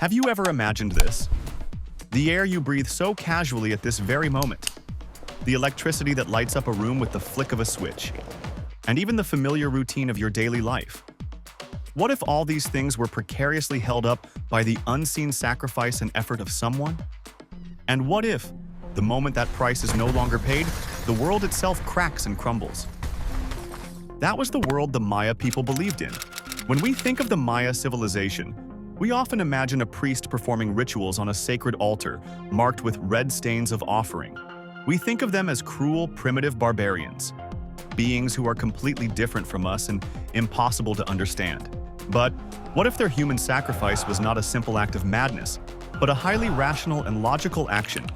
Have you ever imagined this? The air you breathe so casually at this very moment. The electricity that lights up a room with the flick of a switch. And even the familiar routine of your daily life. What if all these things were precariously held up by the unseen sacrifice and effort of someone? And what if, the moment that price is no longer paid, the world itself cracks and crumbles? That was the world the Maya people believed in. When we think of the Maya civilization, we often imagine a priest performing rituals on a sacred altar, marked with red stains of offering. We think of them as cruel, primitive barbarians, beings who are completely different from us and impossible to understand. But what if their human sacrifice was not a simple act of madness, but a highly rational and logical action,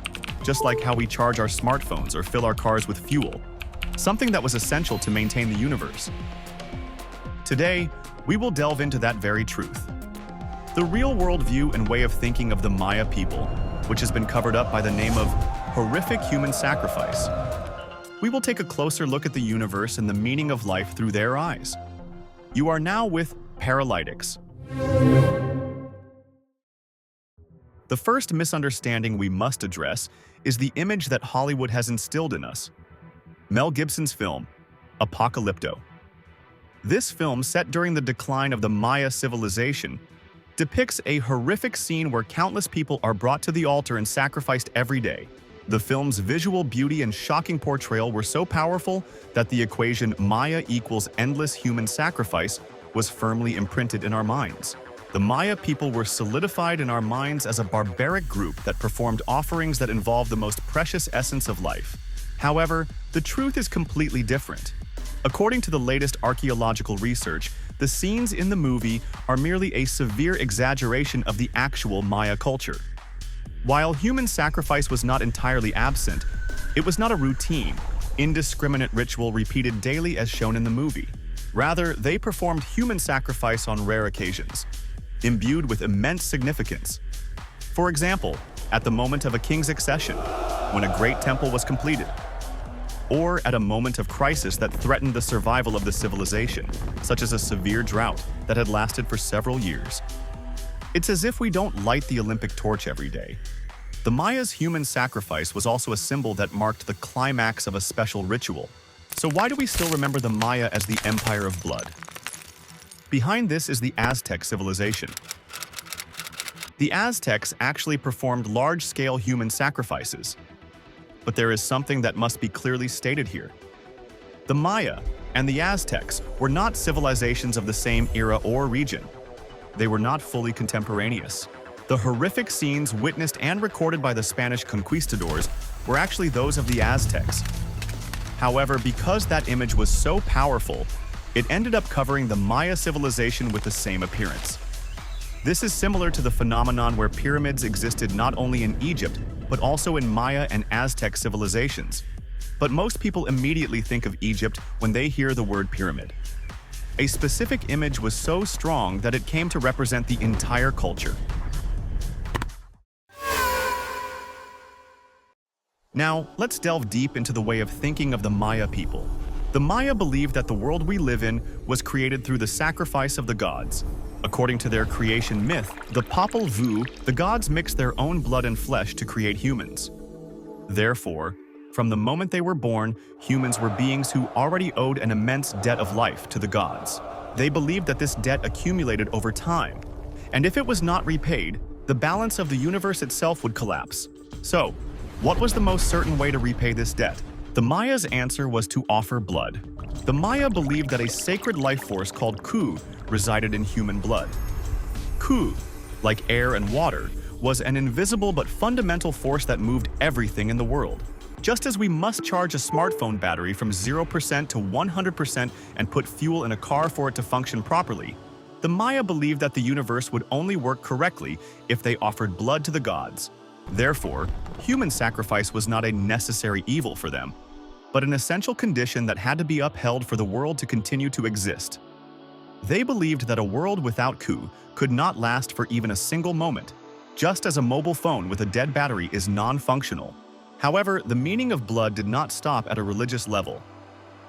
just like how we charge our smartphones or fill our cars with fuel, something that was essential to maintain the universe? Today, we will delve into that very truth. The real-world view and way of thinking of the Maya people, which has been covered up by the name of horrific human sacrifice. We will take a closer look at the universe and the meaning of life through their eyes. You are now with Paralytics. The first misunderstanding we must address is the image that Hollywood has instilled in us. Mel Gibson's film, Apocalypto. This film, set during the decline of the Maya civilization, depicts a horrific scene where countless people are brought to the altar and sacrificed every day. The film's visual beauty and shocking portrayal were so powerful that the equation Maya equals endless human sacrifice was firmly imprinted in our minds. The Maya people were solidified in our minds as a barbaric group that performed offerings that involved the most precious essence of life. However, the truth is completely different. According to the latest archaeological research, the scenes in the movie are merely a severe exaggeration of the actual Maya culture. While human sacrifice was not entirely absent, it was not a routine, indiscriminate ritual repeated daily as shown in the movie. Rather, they performed human sacrifice on rare occasions, imbued with immense significance. For example, at the moment of a king's accession, when a great temple was completed, or at a moment of crisis that threatened the survival of the civilization, such as a severe drought that had lasted for several years. It's as if we don't light the Olympic torch every day. The Maya's human sacrifice was also a symbol that marked the climax of a special ritual. So why do we still remember the Maya as the Empire of Blood? Behind this is the Aztec civilization. The Aztecs actually performed large-scale human sacrifices. But there is something that must be clearly stated here. The Maya and the Aztecs were not civilizations of the same era or region. They were not fully contemporaneous. The horrific scenes witnessed and recorded by the Spanish conquistadors were actually those of the Aztecs. However, because that image was so powerful, it ended up covering the Maya civilization with the same appearance. This is similar to the phenomenon where pyramids existed not only in Egypt, but also in Maya and Aztec civilizations. But most people immediately think of Egypt when they hear the word pyramid. A specific image was so strong that it came to represent the entire culture. Now, let's delve deep into the way of thinking of the Maya people. The Maya believed that the world we live in was created through the sacrifice of the gods. According to their creation myth, the Popol Vuh, the gods mixed their own blood and flesh to create humans. Therefore, from the moment they were born, humans were beings who already owed an immense debt of life to the gods. They believed that this debt accumulated over time, and if it was not repaid, the balance of the universe itself would collapse. So, what was the most certain way to repay this debt? The Maya's answer was to offer blood. The Maya believed that a sacred life force called Ku resided in human blood. Ku, like air and water, was an invisible but fundamental force that moved everything in the world. Just as we must charge a smartphone battery from 0% to 100% and put fuel in a car for it to function properly, the Maya believed that the universe would only work correctly if they offered blood to the gods. Therefore, human sacrifice was not a necessary evil for them, but an essential condition that had to be upheld for the world to continue to exist. They believed that a world without Ku could not last for even a single moment, just as a mobile phone with a dead battery is non-functional. However, the meaning of blood did not stop at a religious level.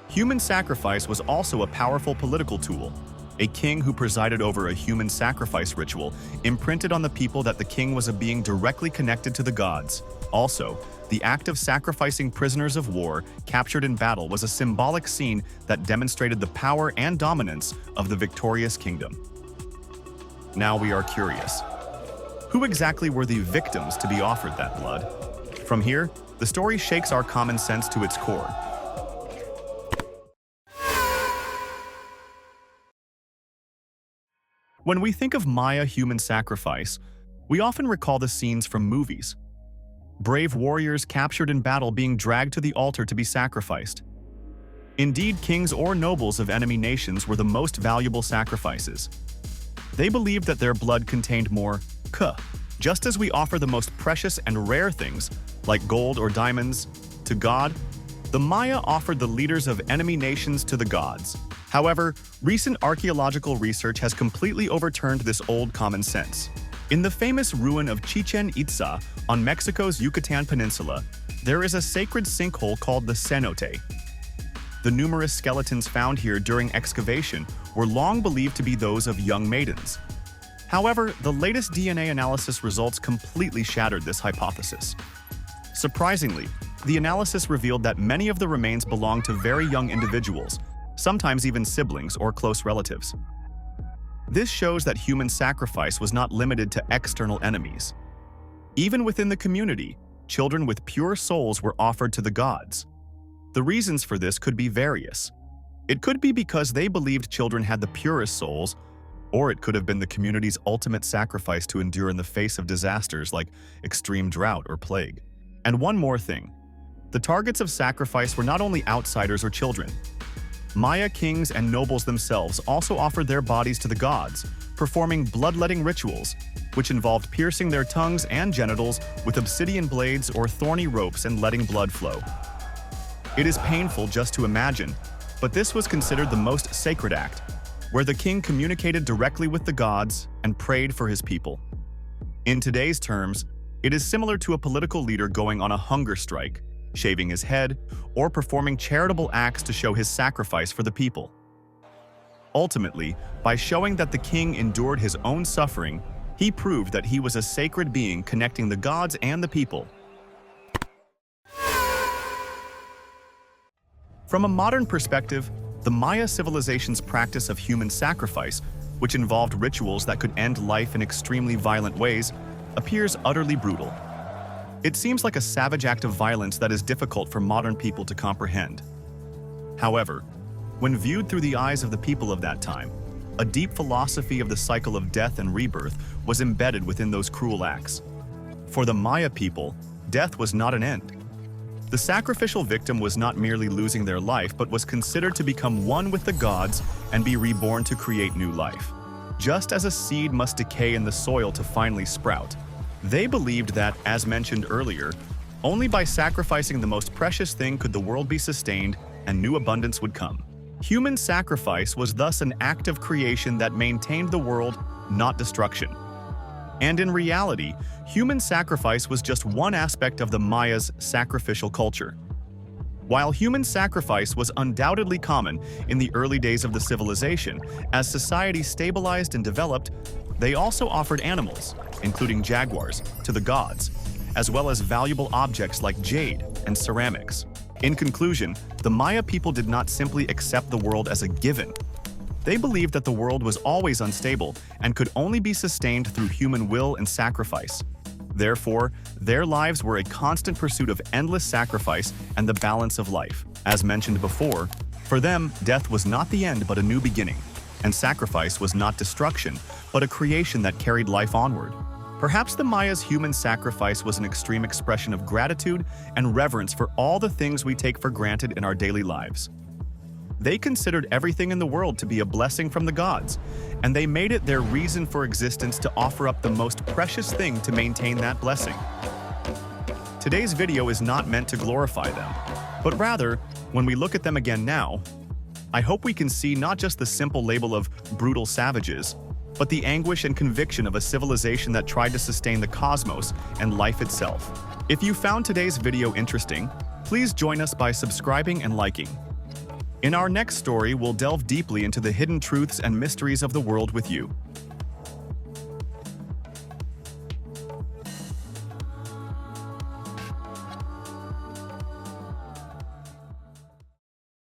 Human sacrifice was also a powerful political tool. a king who presided over a human sacrifice ritual, imprinted on the people that the king was a being directly connected to the gods. Also, the act of sacrificing prisoners of war captured in battle was a symbolic scene that demonstrated the power and dominance of the victorious kingdom. Now we are curious. Who exactly were the victims to be offered that blood? From here, the story shakes our common sense to its core. When we think of Maya human sacrifice, we often recall the scenes from movies. Brave warriors captured in battle being dragged to the altar to be sacrificed. Indeed, kings or nobles of enemy nations were the most valuable sacrifices. They believed that their blood contained more ka. Just as we offer the most precious and rare things, like gold or diamonds, to God, the Maya offered the leaders of enemy nations to the gods. However, recent archaeological research has completely overturned this old common sense. In the famous ruin of Chichen Itza on Mexico's Yucatan Peninsula, there is a sacred sinkhole called the cenote. The numerous skeletons found here during excavation were long believed to be those of young maidens. However, the latest DNA analysis results completely shattered this hypothesis. Surprisingly, the analysis revealed that many of the remains belonged to very young individuals, sometimes even siblings or close relatives. This shows that human sacrifice was not limited to external enemies. Even within the community, children with pure souls were offered to the gods. The reasons for this could be various. It could be because they believed children had the purest souls, or it could have been the community's ultimate sacrifice to endure in the face of disasters like extreme drought or plague. And one more thing. The targets of sacrifice were not only outsiders or children. Maya kings and nobles themselves also offered their bodies to the gods, performing bloodletting rituals, which involved piercing their tongues and genitals with obsidian blades or thorny ropes and letting blood flow. It is painful just to imagine, but this was considered the most sacred act, where the king communicated directly with the gods and prayed for his people. In today's terms, it is similar to a political leader going on a hunger strike, shaving his head, or performing charitable acts to show his sacrifice for the people. Ultimately, by showing that the king endured his own suffering, he proved that he was a sacred being connecting the gods and the people. From a modern perspective, the Maya civilization's practice of human sacrifice, which involved rituals that could end life in extremely violent ways, appears utterly brutal. It seems like a savage act of violence that is difficult for modern people to comprehend. However, when viewed through the eyes of the people of that time, a deep philosophy of the cycle of death and rebirth was embedded within those cruel acts. For the Maya people, death was not an end. The sacrificial victim was not merely losing their life, but was considered to become one with the gods and be reborn to create new life. Just as a seed must decay in the soil to finally sprout, they believed that, as mentioned earlier, only by sacrificing the most precious thing could the world be sustained and new abundance would come. Human sacrifice was thus an act of creation that maintained the world, not destruction. And in reality, human sacrifice was just one aspect of the Maya's sacrificial culture. While human sacrifice was undoubtedly common in the early days of the civilization, as society stabilized and developed, they also offered animals, including jaguars, to the gods, as well as valuable objects like jade and ceramics. In conclusion, the Maya people did not simply accept the world as a given. They believed that the world was always unstable and could only be sustained through human will and sacrifice. Therefore, their lives were a constant pursuit of endless sacrifice and the balance of life. As mentioned before, for them, death was not the end but a new beginning, and sacrifice was not destruction, but a creation that carried life onward. Perhaps the Maya's human sacrifice was an extreme expression of gratitude and reverence for all the things we take for granted in our daily lives. They considered everything in the world to be a blessing from the gods, and they made it their reason for existence to offer up the most precious thing to maintain that blessing. Today's video is not meant to glorify them, but rather, when we look at them again now, I hope we can see not just the simple label of brutal savages, but the anguish and conviction of a civilization that tried to sustain the cosmos and life itself. If you found today's video interesting, please join us by subscribing and liking. In our next story, we'll delve deeply into the hidden truths and mysteries of the world with you.